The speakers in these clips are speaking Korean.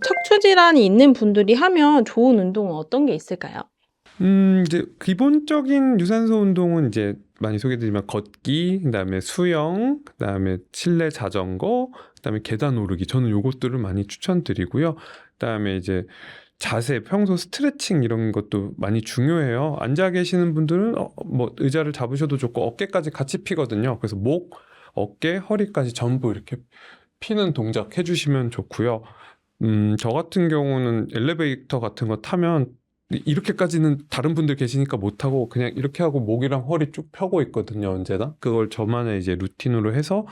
척추 질환이 있는 분들이 하면 좋은 운동은 어떤 게 있을까요? 이제 기본적인 유산소 운동은 이제 많이 소개드리지만 걷기, 그다음에 수영, 그다음에 실내 자전거, 그다음에 계단 오르기. 저는 요것들을 많이 추천드리고요. 그다음에 이제 자세, 평소 스트레칭 이런 것도 많이 중요해요. 앉아 계시는 분들은 뭐 의자를 잡으셔도 좋고 어깨까지 같이 피거든요. 그래서 목, 어깨, 허리까지 전부 이렇게 피는 동작 해주시면 좋고요. 저 같은 경우는 엘리베이터 같은 거 타면 이렇게까지는 다른 분들 계시니까 못하고 그냥 이렇게 하고 목이랑 허리 쭉 펴고 있거든요, 언제나. 그걸 저만의 이제 루틴으로 해서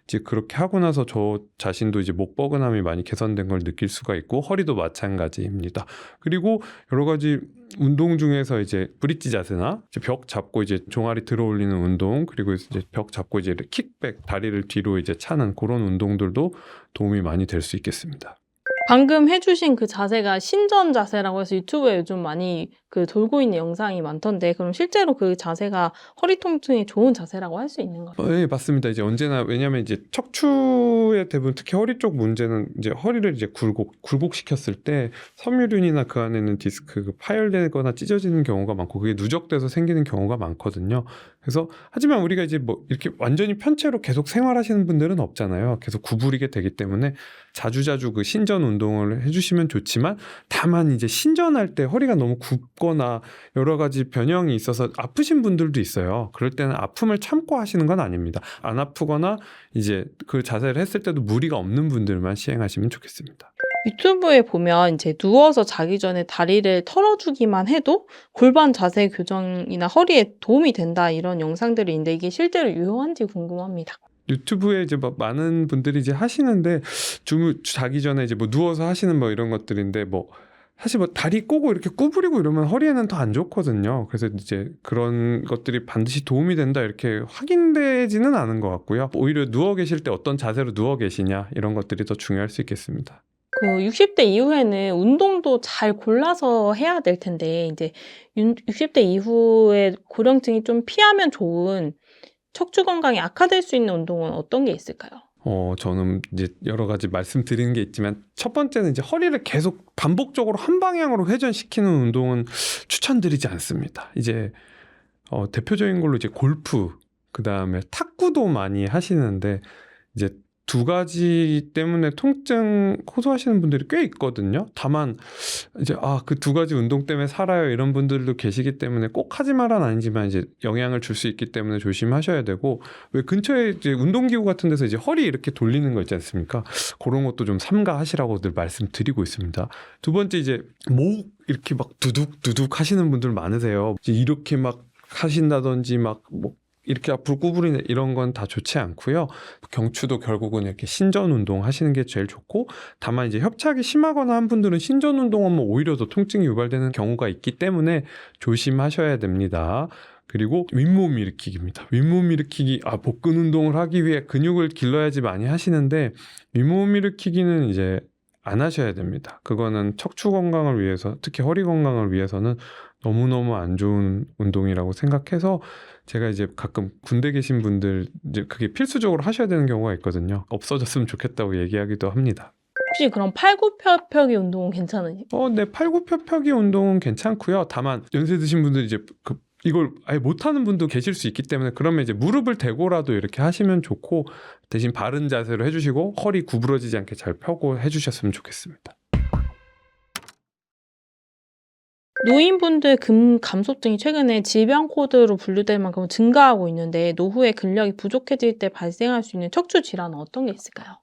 이제 그렇게 하고 나서 저 자신도 이제 목 뻐근함이 많이 개선된 걸 느낄 수가 있고, 허리도 마찬가지입니다. 그리고 여러 가지 운동 중에서 이제 브릿지 자세나 이제 벽 잡고 이제 종아리 들어 올리는 운동, 그리고 이제 벽 잡고 이제 킥백, 다리를 뒤로 이제 차는 그런 운동들도 도움이 많이 될 수 있겠습니다. 방금 해주신 그 자세가 신전 자세라고 해서 유튜브에 요즘 많이 돌고 있는 영상이 많던데, 그럼 실제로 그 자세가 허리 통증에 좋은 자세라고 할 수 있는 거예요? 네, 맞습니다. 이제 언제나, 왜냐하면 이제 척추의 대부분 특히 허리 쪽 문제는 이제 허리를 이제 굴곡시켰을 때 섬유륜이나 그 안에는 디스크 파열되거나 찢어지는 경우가 많고, 그게 누적돼서 생기는 경우가 많거든요. 그래서 하지만 우리가 이제 뭐 이렇게 완전히 편체로 계속 생활하시는 분들은 없잖아요. 계속 구부리게 되기 때문에 자주자주 그 신전 운동을 해주시면 좋지만, 다만 이제 신전할 때 허리가 너무 굽거나 여러 가지 변형이 있어서 아프신 분들도 있어요. 그럴 때는 아픔을 참고 하시는 건 아닙니다. 안 아프거나 이제 그 자세를 했을 때도 무리가 없는 분들만 시행하시면 좋겠습니다. 유튜브에 보면 이제 누워서 자기 전에 다리를 털어주기만 해도 골반 자세 교정이나 허리에 도움이 된다, 이런 영상들이 있는데 이게 실제로 유효한지 궁금합니다. 유튜브에 이제 막 많은 분들이 이제 하시는데, 자기 전에 이제 뭐 누워서 하시는 뭐 이런 것들인데, 뭐 사실 뭐 다리 꼬고 이렇게 구부리고 이러면 허리에는 더 안 좋거든요. 그래서 이제 그런 것들이 반드시 도움이 된다 이렇게 확인되지는 않은 것 같고요. 오히려 누워 계실 때 어떤 자세로 누워 계시냐, 이런 것들이 더 중요할 수 있겠습니다. 60대 이후에는 운동도 잘 골라서 해야 될 텐데, 이제 60대 이후에 고령층이 좀 피하면 좋은, 척추 건강이 악화될 수 있는 운동은 어떤 게 있을까요? 저는 이제 여러 가지 말씀드리는 게 있지만, 첫 번째는 이제 허리를 계속 반복적으로 한 방향으로 회전시키는 운동은 추천드리지 않습니다. 이제 대표적인 걸로 이제 골프, 그 다음에 탁구도 많이 하시는데, 이제 두 가지 때문에 통증 호소하시는 분들이 꽤 있거든요. 다만 이제 그 두 가지 운동 때문에 살아요, 이런 분들도 계시기 때문에 꼭 하지 말은 아니지만 이제 영향을 줄 수 있기 때문에 조심하셔야 되고, 왜 근처에 이제 운동기구 같은 데서 이제 허리 이렇게 돌리는 거 있지 않습니까? 그런 것도 좀 삼가하시라고 늘 말씀드리고 있습니다. 두 번째, 이제 목 이렇게 막 두둑두둑 하시는 분들 많으세요. 이제 이렇게 막 하신다든지 막 뭐 이렇게 앞으로 구부리는 이런 건 다 좋지 않고요. 경추도 결국은 이렇게 신전 운동 하시는 게 제일 좋고, 다만 이제 협착이 심하거나 한 분들은 신전 운동하면 오히려 더 통증이 유발되는 경우가 있기 때문에 조심하셔야 됩니다. 그리고 윗몸 일으키기입니다. 윗몸 일으키기, 복근 운동을 하기 위해 근육을 길러야지 많이 하시는데, 윗몸 일으키기는 이제 안 하셔야 됩니다. 그거는 척추 건강을 위해서, 특히 허리 건강을 위해서는 너무너무 안 좋은 운동이라고 생각해서, 제가 이제 가끔 군대 계신 분들 이제 그게 필수적으로 하셔야 되는 경우가 있거든요. 없어졌으면 좋겠다고 얘기하기도 합니다. 혹시 그럼 팔굽혀펴기 운동은 괜찮으세요? 네, 팔굽혀펴기 운동은 괜찮고요. 다만 연세 드신 분들 이제 이걸 아예 못하는 분도 계실 수 있기 때문에, 그러면 이제 무릎을 대고라도 이렇게 하시면 좋고, 대신 바른 자세로 해주시고 허리 구부러지지 않게 잘 펴고 해주셨으면 좋겠습니다. 노인분들 감소증이 최근에 질병 코드로 분류될 만큼 증가하고 있는데, 노후에 근력이 부족해질 때 발생할 수 있는 척추 질환은 어떤 게 있을까요?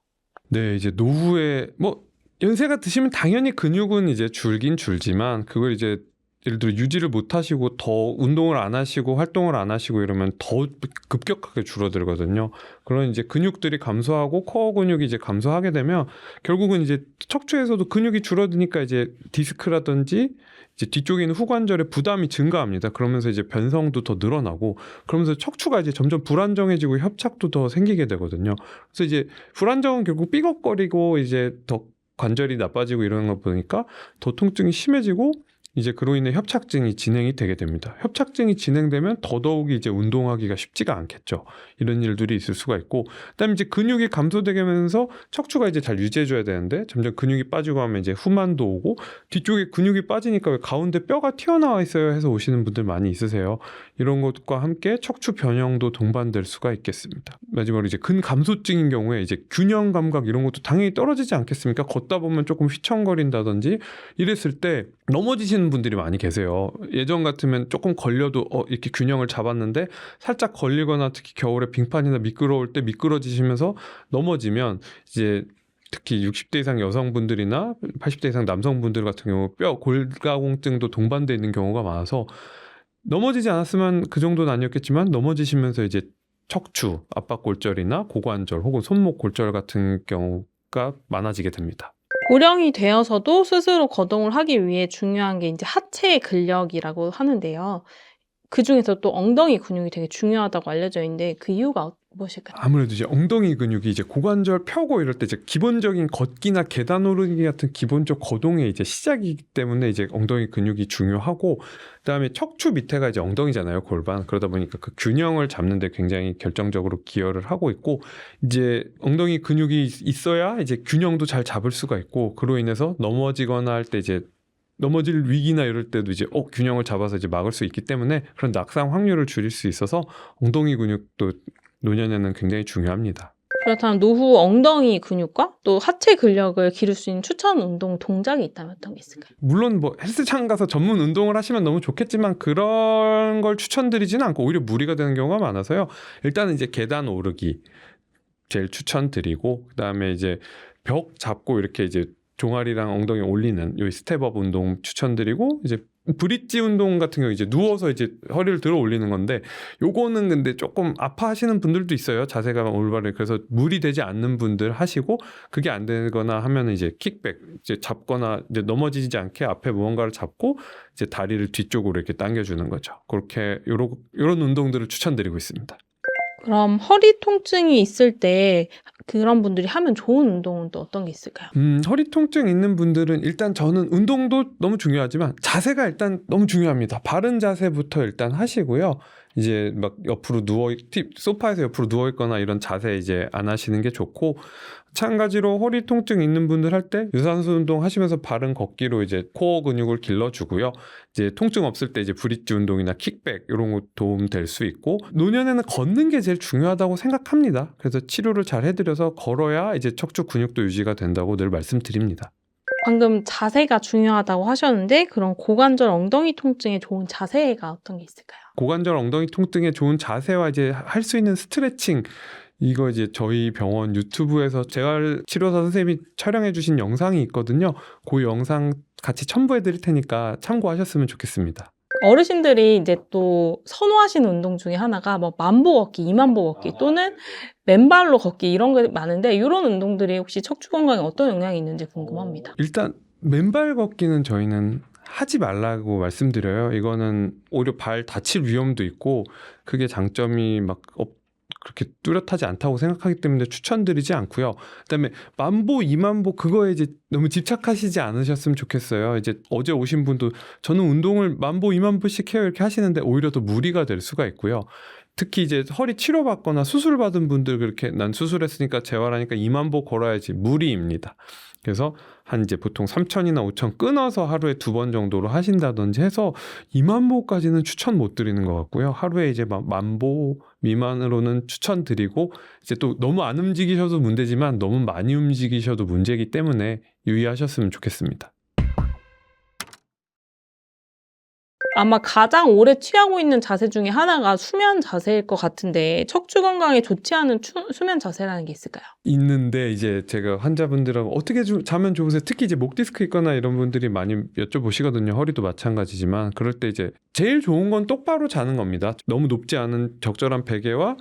네, 이제 노후에 뭐 연세가 드시면 당연히 근육은 이제 줄긴 줄지만, 그걸 이제 예를 들어 유지를 못 하시고 더 운동을 안 하시고 활동을 안 하시고 이러면 더 급격하게 줄어들거든요. 그런 이제 근육들이 감소하고 코어 근육이 이제 감소하게 되면 결국은 이제 척추에서도 근육이 줄어드니까 이제 디스크라든지 이제 뒤쪽에 있는 후관절에 부담이 증가합니다. 그러면서 이제 변성도 더 늘어나고, 그러면서 척추가 이제 점점 불안정해지고 협착도 더 생기게 되거든요. 그래서 이제 불안정은 결국 삐걱거리고 이제 더 관절이 나빠지고 이러는 거 보니까 더 통증이 심해지고, 이제 그로 인해 협착증이 진행이 되게 됩니다. 협착증이 진행되면 더더욱이 이제 운동하기가 쉽지가 않겠죠. 이런 일들이 있을 수가 있고, 그다음에 이제 근육이 감소되게 하면서 척추가 이제 잘 유지해줘야 되는데 점점 근육이 빠지고 하면 이제 후만도 오고, 뒤쪽에 근육이 빠지니까 왜 가운데 뼈가 튀어나와 있어요 해서 오시는 분들 많이 있으세요. 이런 것과 함께 척추 변형도 동반될 수가 있겠습니다. 마지막으로 이제 근감소증인 경우에 이제 균형 감각 이런 것도 당연히 떨어지지 않겠습니까? 걷다 보면 조금 휘청거린다든지 이랬을 때 넘어지시는 분들이 많이 계세요. 예전 같으면 조금 걸려도 이렇게 균형을 잡았는데 살짝 걸리거나 특히 겨울에 빙판이나 미끄러울 때 미끄러지시면서 넘어지면 이제 특히 60대 이상 여성분들이나 80대 이상 남성분들 같은 경우 뼈 골가공증도 동반되어 있는 경우가 많아서 넘어지지 않았으면 그 정도는 아니었겠지만 넘어지시면서 이제 척추, 압박골절이나 고관절 혹은 손목 골절 같은 경우가 많아지게 됩니다. 고령이 되어서도 스스로 거동을 하기 위해 중요한 게 이제 하체 근력이라고 하는데요. 그중에서 또 엉덩이 근육이 되게 중요하다고 알려져 있는데 그 이유가 무엇일까요? 아무래도 이제 엉덩이 근육이 이제 고관절 펴고 이럴 때 이제 기본적인 걷기나 계단 오르기 같은 기본적 거동의 이제 시작이기 때문에 이제 엉덩이 근육이 중요하고, 그다음에 척추 밑에가 이제 엉덩이잖아요, 골반. 그러다 보니까 그 균형을 잡는 데 굉장히 결정적으로 기여를 하고 있고, 이제 엉덩이 근육이 있어야 이제 균형도 잘 잡을 수가 있고, 그로 인해서 넘어지거나 할 때 이제 넘어질 위기나 이럴 때도 이제 균형을 잡아서 이제 막을 수 있기 때문에 그런 낙상 확률을 줄일 수 있어서 엉덩이 근육도 노년에는 굉장히 중요합니다. 그렇다면 노후 엉덩이 근육과 또 하체 근력을 기를 수 있는 추천 운동 동작이 있다면 어떤 게 있을까요? 물론 뭐 헬스장 가서 전문 운동을 하시면 너무 좋겠지만 그런 걸 추천드리지는 않고 오히려 무리가 되는 경우가 많아서요. 일단은 이제 계단 오르기 제일 추천드리고, 그다음에 이제 벽 잡고 이렇게 이제 종아리랑 엉덩이 올리는 요 스텝업 운동 추천드리고, 이제 브릿지 운동 같은 경우 이제 누워서 이제 허리를 들어 올리는 건데, 요거는 근데 조금 아파하시는 분들도 있어요. 자세가 올바르게. 그래서 무리되지 않는 분들 하시고, 그게 안 되거나 하면은 이제 킥백, 이제 잡거나 이제 넘어지지 않게 앞에 무언가를 잡고 이제 다리를 뒤쪽으로 이렇게 당겨주는 거죠. 그렇게 요런 운동들을 추천드리고 있습니다. 그럼 허리 통증이 있을 때 그런 분들이 하면 좋은 운동은 또 어떤 게 있을까요? 허리 통증 있는 분들은 일단 저는 운동도 너무 중요하지만 자세가 일단 너무 중요합니다. 바른 자세부터 일단 하시고요. 이제 막 옆으로 소파에서 옆으로 누워 있거나 이런 자세 이제 안 하시는 게 좋고, 마찬가지로 허리 통증 있는 분들 할 때 유산소 운동 하시면서 바른 걷기로 이제 코어 근육을 길러주고요. 이제 통증 없을 때 이제 브릿지 운동이나 킥백 이런 거 도움 될 수 있고, 노년에는 걷는 게 제일 중요하다고 생각합니다. 그래서 치료를 잘 해드려서 걸어야 이제 척추 근육도 유지가 된다고 늘 말씀드립니다. 방금 자세가 중요하다고 하셨는데 그런 고관절 엉덩이 통증에 좋은 자세가 어떤 게 있을까요? 고관절 엉덩이 통증에 좋은 자세와 이제 할 수 있는 스트레칭, 이거 이제 저희 병원 유튜브에서 재활치료사 선생님이 촬영해 주신 영상이 있거든요. 그 영상 같이 첨부해 드릴 테니까 참고하셨으면 좋겠습니다. 어르신들이 이제 또 선호하시는 운동 중에 하나가 뭐 만보 걷기, 2만보 걷기 또는 맨발로 걷기 이런 게 많은데 이런 운동들이 혹시 척추 건강에 어떤 영향이 있는지 궁금합니다. 일단 맨발 걷기는 저희는 하지 말라고 말씀드려요. 이거는 오히려 발 다칠 위험도 있고 그게 장점이 막 그렇게 뚜렷하지 않다고 생각하기 때문에 추천드리지 않고요. 그다음에 만보, 2만보 그거에 이제 너무 집착하시지 않으셨으면 좋겠어요. 이제 어제 오신 분도 저는 운동을 만보, 2만보씩 해요 이렇게 하시는데 오히려 더 무리가 될 수가 있고요. 특히 이제 허리 치료받거나 수술받은 분들 그렇게 난 수술했으니까 재활하니까 2만보 걸어야지 무리입니다. 그래서 한 이제 보통 3,000이나 5,000 끊어서 하루에 2번 정도로 하신다든지 해서 2만보까지는 추천 못 드리는 것 같고요. 하루에 이제 만보 미만으로는 추천드리고, 이제 또 너무 안 움직이셔도 문제지만 너무 많이 움직이셔도 문제이기 때문에 유의하셨으면 좋겠습니다. 아마 가장 오래 취하고 있는 자세 중에 하나가 수면 자세일 것 같은데 척추 건강에 좋지 않은 수면 자세라는 게 있을까요? 있는데 이제 제가 환자분들하고 어떻게 자면 좋으세요? 특히 이제 목 디스크 있거나 이런 분들이 많이 여쭤보시거든요. 허리도 마찬가지지만 그럴 때 이제 제일 좋은 건 똑바로 자는 겁니다. 너무 높지 않은 적절한 베개와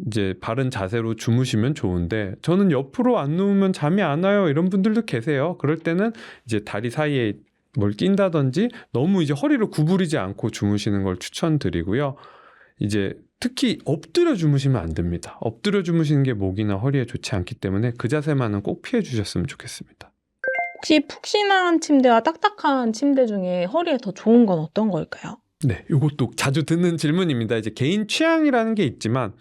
이제 바른 자세로 주무시면 좋은데, 저는 옆으로 안 누우면 잠이 안 와요 이런 분들도 계세요. 그럴 때는 이제 다리 사이에 뭘 낀다든지 너무 이제 허리를 구부리지 않고 주무시는 걸 추천드리고요. 이제 특히 엎드려 주무시면 안 됩니다. 엎드려 주무시는 게 목이나 허리에 좋지 않기 때문에 그 자세만은 꼭 피해 주셨으면 좋겠습니다. 혹시 푹신한 침대와 딱딱한 침대 중에 허리에 더 좋은 건 어떤 걸까요? 네, 이것도 자주 듣는 질문입니다. 이제 개인 취향이라는 게 있지만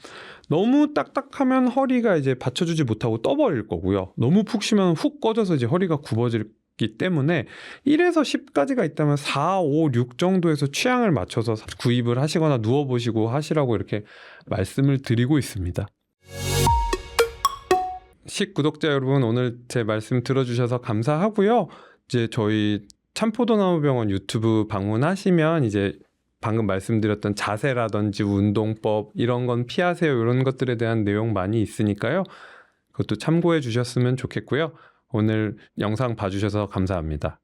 너무 딱딱하면 허리가 이제 받쳐주지 못하고 떠버릴 거고요. 너무 푹 쉬면 훅 꺼져서 이제 허리가 굽어지기 때문에 1에서 10까지가 있다면 4, 5, 6 정도에서 취향을 맞춰서 구입을 하시거나 누워보시고 하시라고 이렇게 말씀을 드리고 있습니다. 구독자 여러분, 오늘 제 말씀 들어주셔서 감사하고요. 이제 저희 참포도나무병원 유튜브 방문하시면 이제 방금 말씀드렸던 자세라든지 운동법 이런 건 피하세요, 이런 것들에 대한 내용 많이 있으니까요. 그것도 참고해 주셨으면 좋겠고요. 오늘 영상 봐주셔서 감사합니다.